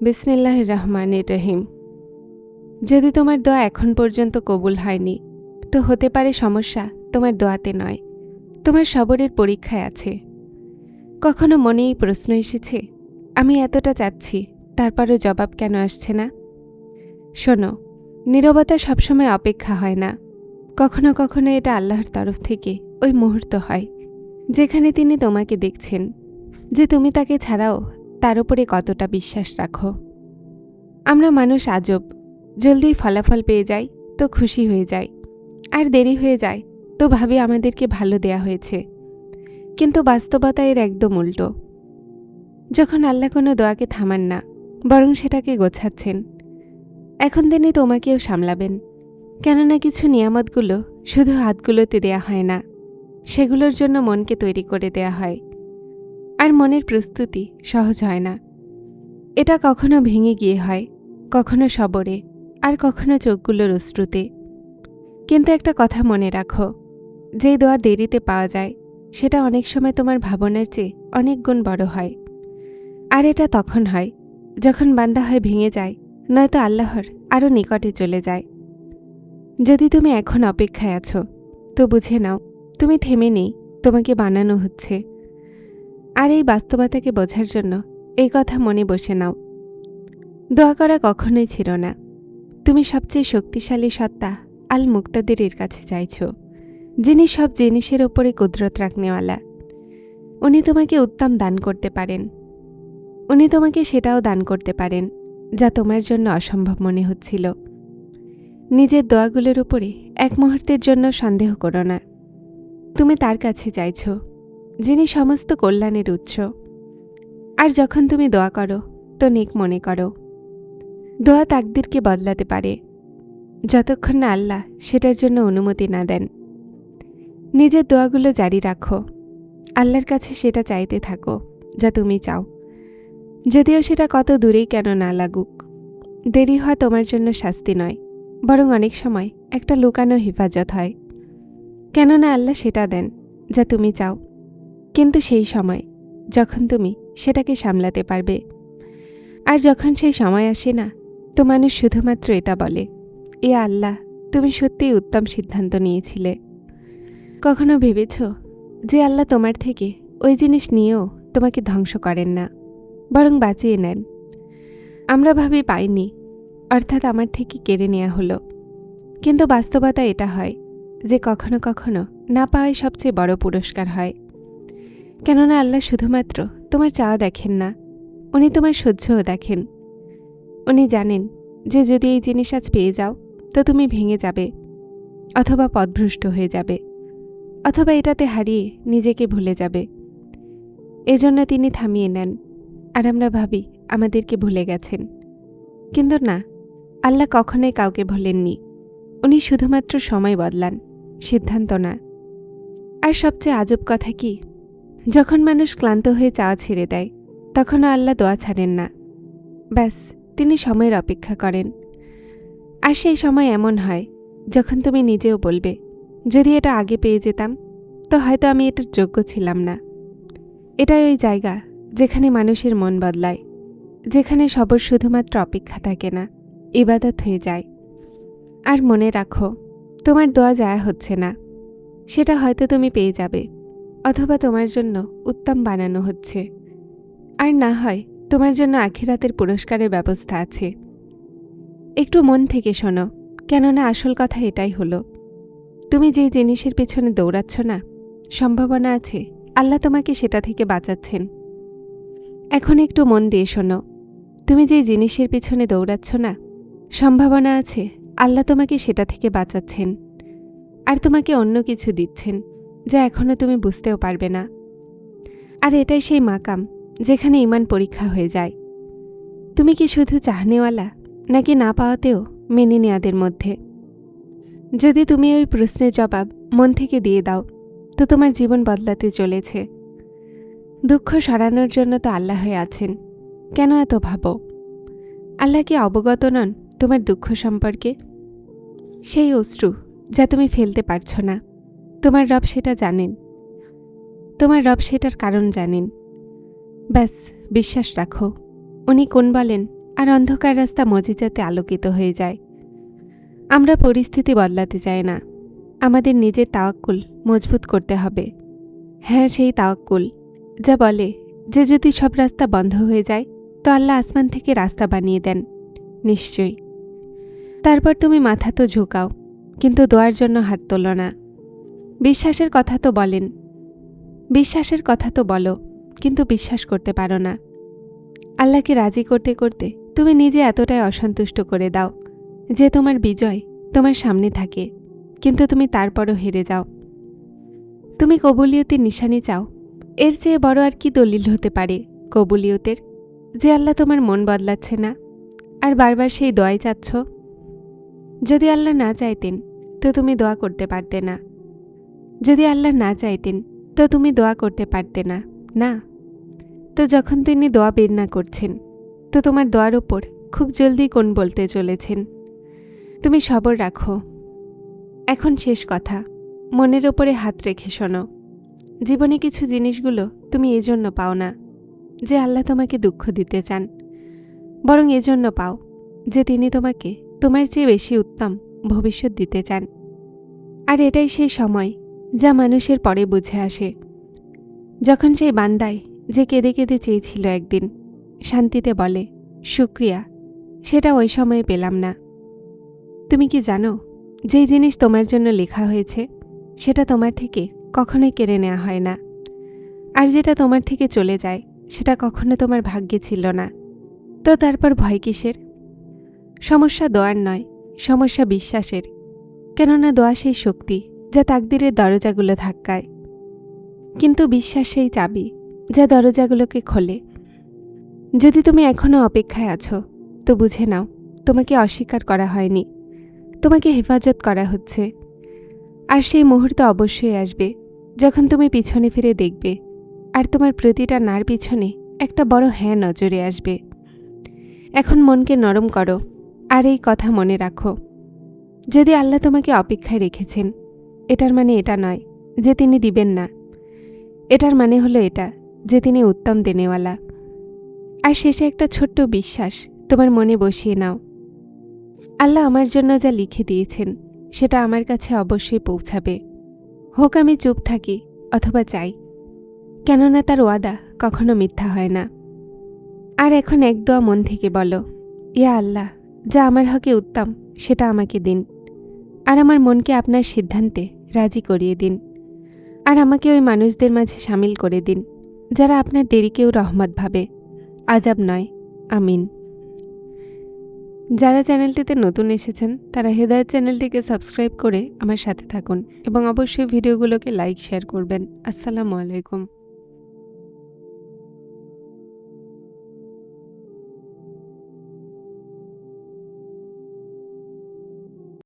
বিসমিল্লাহির রহমানির রহিম। যদি তোমার দোয়া এখন পর্যন্ত কবুল হয়নি, তো হতে পারে সমস্যা তোমার দোয়াতে নয়, তোমার সবরের পরীক্ষায় আছে। কখনো মনে এই প্রশ্ন এসেছে, আমি এতটা চাচ্ছি, তারপরও জবাব কেন আসছে না? শোনো, নীরবতা সবসময় অপেক্ষা হয় না। কখনো কখনো এটা আল্লাহর তরফ থেকে ওই মুহূর্ত হয়, যেখানে তিনি তোমাকে দেখছেন যে তুমি তাকে ছাড়াও তার উপরে কতটা বিশ্বাস রাখো। আমরা মানুষ আজব, জলদি ফলাফল পেয়ে যাই তো খুশি হয়ে যাই, আর দেরি হয়ে যায় তো ভাবি আমাদেরকে ভালো দেয়া হয়েছে। কিন্তু বাস্তবতা এর একদম উল্টো। যখন আল্লাহ কোনো দোয়াকে থামান না, বরং সেটাকে গোছাচ্ছেন, এখন তিনি তোমাকেও সামলাবেন। কেননা কিছু নিয়ামতগুলো শুধু হাতগুলোতে দেয়া হয় না, সেগুলোর জন্য মনকে তৈরি করে দেয়া হয়। আর মনের প্রস্তুতি সহজ হয় না। এটা কখনো ভেঙে গিয়ে হয়, কখনো সবরে, আর কখনো চোখগুলোর অশ্রুতে। কিন্তু একটা কথা মনে রাখো, যেই দোয়া দেরিতে পাওয়া যায় সেটা অনেক সময় তোমার ভাবনার চেয়ে অনেক গুণ বড় হয়। আর এটা তখন হয় যখন বান্দা হয় ভেঙে যায়, নয়তো আল্লাহর আরও নিকটে চলে যায়। যদি তুমি এখন অপেক্ষায় আছো, তো বুঝে নাও তুমি থেমে নেই, তোমাকে বানানো হচ্ছে। আর এই বাস্তবতাকে বোঝার জন্য এই কথা মনে বসে নাও, দোয়া করা কখনোই ছিল না। তুমি সবচেয়ে শক্তিশালী সত্তা আল মুক্তাদিরের কাছে চাইছ, যিনি সব জিনিসের ওপরে কুদরত রাখনেওয়ালা। উনি তোমাকে উত্তম দান করতে পারেন। উনি তোমাকে সেটাও দান করতে পারেন যা তোমার জন্য অসম্ভব মনে হচ্ছিল। নিজের দোয়াগুলোর উপরে এক মুহূর্তের জন্য সন্দেহ করো না। তুমি তার কাছে চাইছ, যিনি সমস্ত কল্যাণের উৎস। আর যখন তুমি দোয়া করো, তো নেক মনে করো। দোয়া তাকদিরকে বদলাতে পারে, যতক্ষণ না আল্লাহ সেটার জন্য অনুমতি না দেন। নিজের দোয়াগুলো জারি রাখো, আল্লাহর কাছে সেটা চাইতে থাকো যা তুমি চাও, যদিও সেটা কত দূরেই কেন না লাগুক। দেরি হওয়া তোমার জন্য শাস্তি নয়, বরং অনেক সময় একটা লুকানো হেফাজত হয়। কেননা আল্লাহ সেটা দেন যা তুমি চাও, কিন্তু সেই সময় যখন তুমি সেটাকে সামলাতে পারবে। আর যখন সেই সময় আসে না, তো মানুষ শুধুমাত্র এটা বলে, এ আল্লাহ, তুমি সত্যিই উত্তম সিদ্ধান্ত নিয়েছিলে। কখনো ভেবেছ যে আল্লাহ তোমার থেকে ওই জিনিস নিয়েও তোমাকে ধ্বংস করেন না, বরং বাঁচিয়ে নেন? আমরা ভাবি পাইনি, অর্থাৎ আমার থেকে কেড়ে নেওয়া হলো। কিন্তু বাস্তবতা এটা হয় যে কখনো কখনো না পাওয়াই সবচেয়ে বড় পুরস্কার হয়। কেননা আল্লাহ শুধুমাত্র তোমার চাওয়া দেখেন না, উনি তোমার সহ্যও দেখেন। উনি জানেন যে যদি এই জিনিস আজ পেয়ে যাও, তো তুমি ভেঙে যাবে, অথবা পথভ্রষ্ট হয়ে যাবে, অথবা এটাতে হারিয়ে নিজেকে ভুলে যাবে। এজন্য তিনি থামিয়ে নেন। আর আমরা ভাবি আমাদেরকে ভুলে গেছেন, কিন্তু না, আল্লাহ কখনোই কাউকে ভোলেননি। উনি শুধুমাত্র সময় বদলান, সিদ্ধান্ত না। আর সবচেয়ে আজব কথা কি, যখন মানুষ ক্লান্ত হয়ে চাওয়া ছেড়ে দেয়, তখনও আল্লাহ দোয়া ছাড়েন না। ব্যাস, তিনি সময়ের অপেক্ষা করেন। আর সেই সময় এমন হয় যখন তুমি নিজেও বলবে, যদি এটা আগে পেয়ে যেতাম, তো হয়তো আমি এটার যোগ্য ছিলাম না। এটাই ওই জায়গা যেখানে মানুষের মন বদলায়, যেখানে সবর শুধুমাত্র অপেক্ষা থাকে না, ইবাদত হয়ে যায়। আর মনে রাখো, তোমার দোয়া যায় হচ্ছে না, সেটা হয়তো তুমি পেয়ে যাবে, অথবা তোমার জন্য উত্তম বানানো হচ্ছে। আর না হয় তোমার জন্য আখিরাতের পুরস্কারের ব্যবস্থা আছে। একটু মন থেকে শোনো, কেননা আসল কথা এটাই হলো, তুমি যে জিনিসের পেছনে দৌড়াচ্ছ না, সম্ভাবনা আছে আল্লাহ তোমাকে সেটা থেকে বাঁচাচ্ছেন। এখন একটু মন দিয়ে শোনো, তুমি যে জিনিসের পিছনে দৌড়াচ্ছ না, সম্ভাবনা আছে আল্লাহ তোমাকে সেটা থেকে বাঁচাচ্ছেন, আর তোমাকে অন্য কিছু দিচ্ছেন যা এখনো তুমি বুঝতেও পারবে না। আর এটাই সেই মাকাম যেখানে ঈমান পরীক্ষা হয়ে যায়। তুমি কি শুধু চাহনেওয়ালা, নাকি না পাওয়াতেও মেনে নেওয়াদের মধ্যে? যদি তুমি ওই প্রশ্নের জবাব মন থেকে দিয়ে দাও, তো তোমার জীবন বদলাতে চলেছে। দুঃখ সরানোর জন্য তো আল্লাহ হয়ে আছেন, কেন এত ভাবো? আল্লাহ কি অবগত নন তোমার দুঃখ সম্পর্কে? সেই অশ্রু যা তুমি ফেলতে পারছো না, তোমার রব সেটা জানেন। তোমার রব সেটার কারণ জানেন। ব্যাস, বিশ্বাস রাখো, উনি কোন বলেন আর অন্ধকার রাস্তা মজিজাতে আলোকিত হয়ে যায়। আমরা পরিস্থিতি বদলাতে চাই না, আমাদের নিজের তাওয়াক্কুল মজবুত করতে হবে। হ্যাঁ, সেই তাওয়াক্কুল যা বলে যে যদি সব রাস্তা বন্ধ হয়ে যায় তো আল্লাহ আসমান থেকে রাস্তা বানিয়ে দেন। নিশ্চয়ই। তারপর তুমি মাথা তো ঝুঁকাও, কিন্তু দোয়ার জন্য হাত তোলো না। বিশ্বাসের কথা তো বলো, কিন্তু বিশ্বাস করতে পারো না। আল্লাহকে রাজি করতে করতে তুমি নিজে এতটাই অসন্তুষ্ট করে দাও যে তোমার বিজয় তোমার সামনে থাকে, কিন্তু তুমি তারপরও হেরে যাও। তুমি কবুলিয়তের নিশানি চাও, এর চেয়ে বড় আর কি দলিল হতে পারে কবুলিয়তের, যে আল্লাহ তোমার মন বদলাচ্ছে না আর বারবার সেই দোয়াই চাচ্ছ। যদি আল্লাহ না চাইতেন তো তুমি দোয়া করতে পারতে না। যদি আল্লাহ না চাইতেন তো তুমি দোয়া করতে পারতে না। না, তো যখন তিনি দোয়া বের না করছেন তো তোমার দোয়ার ওপর খুব জলদি কোন বলতে চলেছেন। তুমি সবর রাখো। এখন শেষ কথা, মনের ওপরে হাত রেখে শোনো। জীবনে কিছু জিনিসগুলো তুমি এজন্য পাও না যে আল্লাহ তোমাকে দুঃখ দিতে চান, বরং এজন্য পাও যে তিনি তোমাকে তোমার চেয়ে বেশি উত্তম ভবিষ্যৎ দিতে চান। আর এটাই সেই সময় যা মানুষের পরে বুঝে আসে, যখন সেই বান্দায় যে কেঁদে কেঁদে চেয়েছিল একদিন শান্তিতে বলে শুকরিয়া, সেটা ওই সময়ে পেলাম না। তুমি কি জানো, যেই জিনিস তোমার জন্য লেখা হয়েছে সেটা তোমার থেকে কখনোই কেড়ে নেওয়া হয় না, আর যেটা তোমার থেকে চলে যায় সেটা কখনো তোমার ভাগ্যে ছিল না। তো তারপর ভয় কিসের? সমস্যা দোয়ার নয়, সমস্যা বিশ্বাসের। কেননা দোয়া সেই শক্তি যা তাকদিরের দরজাগুলো ধাক্কায়, কিন্তু বিশ্বাস সেই চাবি যা দরজাগুলোকে খোলে। যদি তুমি এখনও অপেক্ষায় আছো তো বুঝে নাও তোমাকে অস্বীকার করা হয়নি, তোমাকে হেফাজত করা হচ্ছে। আর সেই মুহূর্ত অবশ্যই আসবে যখন তুমি পিছনে ফিরে দেখবে আর তোমার প্রতিটা নার পিছনে একটা বড় হ্যাঁ নজরে আসবে। এখন মনকে নরম করো আর এই কথা মনে রাখো, যদি আল্লাহ তোমাকে অপেক্ষায় রেখেছেন এটার মানে এটা নয় যে তিনি দিবেন না, এটার মানে হলো এটা যে তিনি উত্তম দেনেওয়ালা। আর শেষে একটা ছোট্ট বিশ্বাস তোমার মনে বসিয়ে নাও, আল্লাহ আমার জন্য যা লিখে দিয়েছেন সেটা আমার কাছে অবশ্যই পৌঁছাবে, হোক আমি চুপ থাকি অথবা চাই, কেননা তার ওয়াদা কখনো মিথ্যা হয় না। আর এখন এক দোয়া মন থেকে বলো, ইয়া আল্লাহ, যা আমার হকে উত্তম সেটা আমাকে দিন, আর আমার মনকে আপনার সিদ্ধান্তে রাজি করিয়ে দিন, আর আমাকে ওই মানুষদের মাঝে সামিল করে দিন যারা আপনার দেরিকেও রহমত ভাবে, আজাব নয়। আমিন। যারা চ্যানেলটিতে নতুন এসেছেন তারা হেদায়েত চ্যানেলটিকে সাবস্ক্রাইব করে আমার সাথে থাকুন এবং অবশ্যই ভিডিওগুলোকে লাইক শেয়ার করবেন। আসসালামু আলাইকুম।